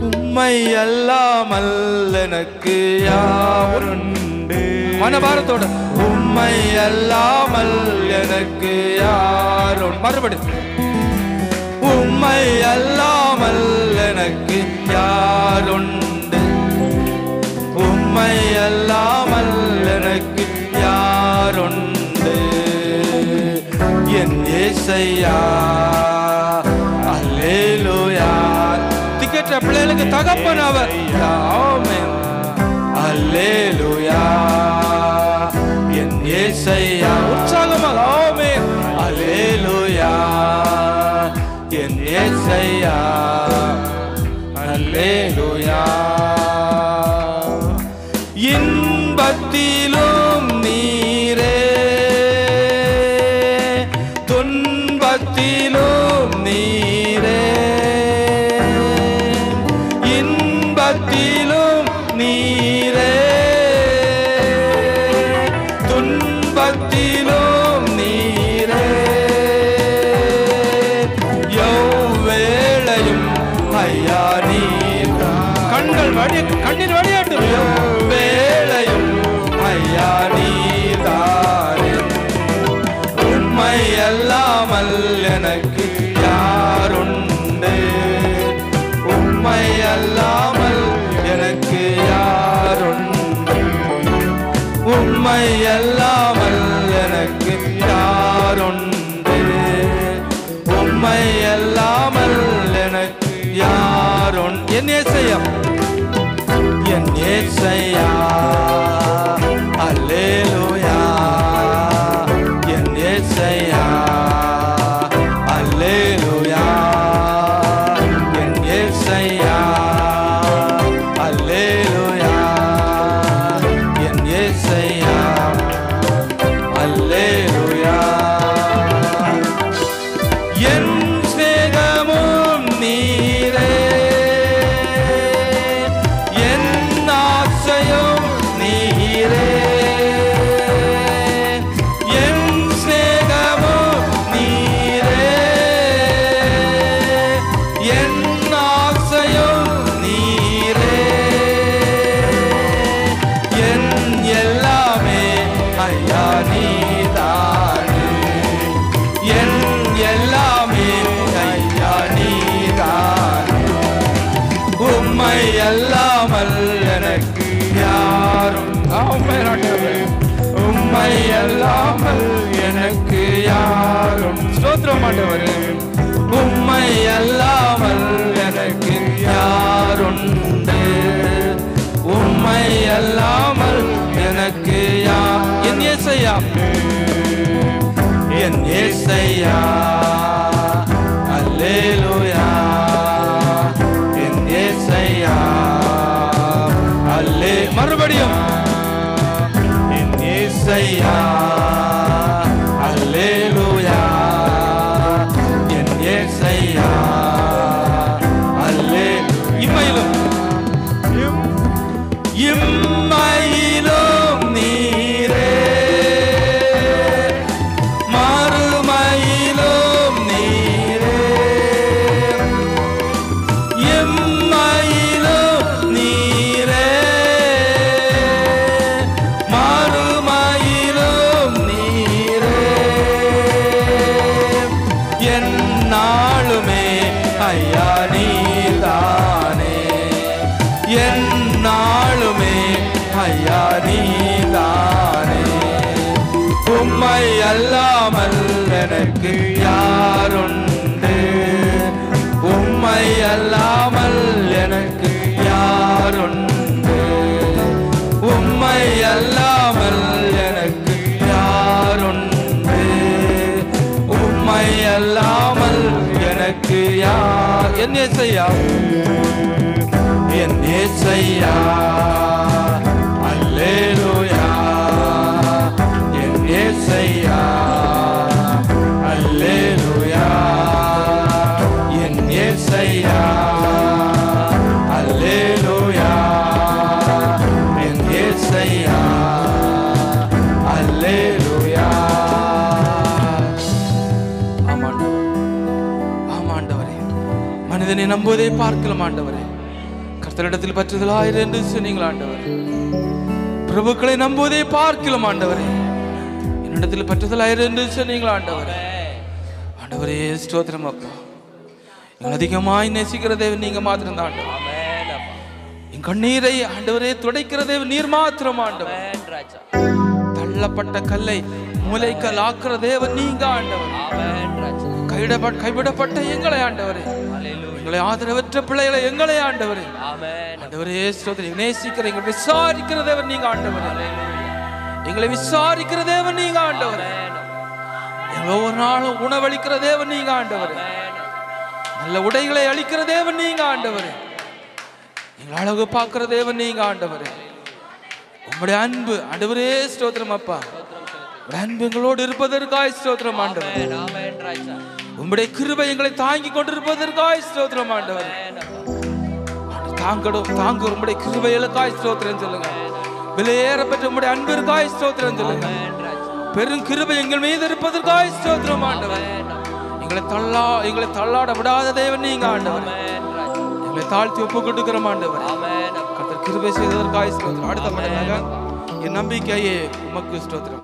உம்மை அல்லாமல் எனக்கு யாருண்டு. மனபாரத்தோட உம்மை அல்லாமல் எனக்கு யாருண்டு. மறுபடியும் உம்மை அல்லாமல் எனக்கு யாருண்டு. உம்மை அல்லாமல் எனக்கு யாருண்டு. என் இயேசையா அல்லேலூயா. திக்கற்ற பிள்ளைகளுக்கு தகப்பன் அவர். ஆமென் அல்லேலூயா. என் இயேசையா உற்சாகமாக ஆமென் அல்லேலூயா. என் இயேசையா அல்லேலூயா. இன்பத்திலும் நீரே துன்பத்திலும் நீரே. இன்பத்திலும் நீரே துன்பத்திலும் நீரே. எவ்வேளையும் ஐயா நீர். கண்கள் வடி கண்ணீர் வடியாட்டும். எவ்வேளையும் ஐயா நீதாரே. உம்மை அல்லாமல் எனக்கு யாருண்டு. உம்மை அல்லாமல் எனக்கு யாருண்டு. உம்மை அல்லாமல் எனக்கு யாருண்டு. உம்மை அல்லாமல் எனக்கு யாருண்டு. என் இயேசையா என் இயேசையா அல்லேலூயா. என் இயேசையா அல்லேலூயா. என் இயேசையா அல்லேலூயா. என் இயேசையா அல்லேலூயா. என் சிநேகமும் நீரே என் ஆசையும் நீரே. என் சிநேகமும் நீரே என் ஆசையும் நீரே. என் எல்லாமே ஐயா நீதானே. என் எல்லாமே ஐயா நீதானே. உம்மை அல்லாமல் எனக்கு யாரும். உம்மை அல்லாமல் எனக்கு யாரும். ஸ்தோத்திரம் ஆண்டவரே. உம்மை அல்லாமல் எனக்கு யாருண்டு. உம்மை அல்லாமல் எனக்கு என் இயேசையா என் இயேசையா அல்லேலூயா. என் இயேசையா அல்லே. மறுபடியும் என் இயேசையா அல்லேலூயா. என் இயேசையா அல்லே. இம்மையிலும் இம்மையிலும் நீரே மறுமையிலும் நீரே. இம்மையிலும் நீரே மறுமையிலும் நீரே. என் நாளுமே ஐயா நீதானே. என் நாளுமே ஐயா நீதானே. உம்மை அல்லாமல் எனக்கு யாருண்டு. உம்மை அல்லாமல் எனக்கு யாருண்டு. உம்மை அல்லாமல் எனக்கு யாருண்டு. உம்மை அல்லாமல் எனக்கு யார். என் இயேசையா என் இயேசையா அல்லேலூயா. என் இயேசையா அல்லேலூயா. என் இயேசையா அல்லேலூயா. என் இயேசையா அல்லேலூயா. ஆமாண்டவரே மனிதனை நம்புவதை பார்க்கலாம் ஆண்டவரே. கர்த்தரிடத்தில் பற்றுதலாயிரு என்று சொன்னீங்கள் ஆண்டவர். பிரபுக்களை நம்புவதை பார்க்கலாம் ஆண்டவரே. என்னிடத்தில் பற்றுதலாயிரு என்று சொன்னீங்கள் ஆண்டவரே. ஆண்டவரே ஸ்தோத்திரம் அப்பா. அதிகமாய் நேசிக்கிற தேவன் நீங்க மாத்திரம் தான் ஆண்டவர். என் கண்ணீரை ஆண்டவரே துடைக்கிற தேவன் நீர் மாத்திரம் ஆண்டவர். தள்ளப்பட்ட கல்லை மூலைக்கல் ஆக்குற தேவன் நீங்க ஆண்டவர். கைவிடப்பட்ட எங்களை ஆண்டவரே, எங்களை ஆதரவற்ற பிள்ளைகளை எங்களை ஆண்டவரே, ஆண்டவரே ஸ்தோத்திரம். நேசிக்கிற எங்களை விசாரிக்கிற தேவன் நீங்க ஆண்டவரே. எங்களை விசாரிக்கிற தேவன் நீங்க ஆண்டவரே. எங்களை ஒவ்வொரு நாளும் உணவளிக்கிற தேவன் நீங்க ஆண்டவரே. நல்ல உடைகளை அளிக்கிற தேவன் நீங்க ஆண்டவரே. எங்களை அழகு பார்க்கிற தேவன் நீங்க ஆண்டவரே. உங்களுடைய அன்பு ஆண்டவரே ஸ்தோத்திரம் அப்பா. அன்பு எங்களோடு இருப்பதற்காய் ஸ்தோத்திரம் ஆண்டவரே. உம்முடைய கிருபை எங்களை தாங்கி கொண்டிருப்பதற்காய் ஸ்தோத்திரம் ஆண்டவரே. தாங்க உம்முடைய கிருபைகளுக்காய் ஸ்தோத்திரம் சொல்லுங்க. விலையேறப்பட்ட உம்முடைய அன்பிற்காய் ஸ்தோத்திரம் சொல்லுங்க. பெரும் கிருபை எங்கள் மீது இருப்பதற்காய் ஸ்தோத்திரம் ஆண்டவரே. எங்களை தள்ளாட விடாத தேவன் நீங்க ஆண்டவரே. எங்களை தாழ்த்தி ஒப்பு கொடுக்கிறோம் ஆண்டவரே. கர்த்தர் கிருபை செய்ததற்காய் ஸ்தோத்திரம். அடுத்த மடங்காக என் நம்பிக்கையே உமக்கு ஸ்தோத்திரம்.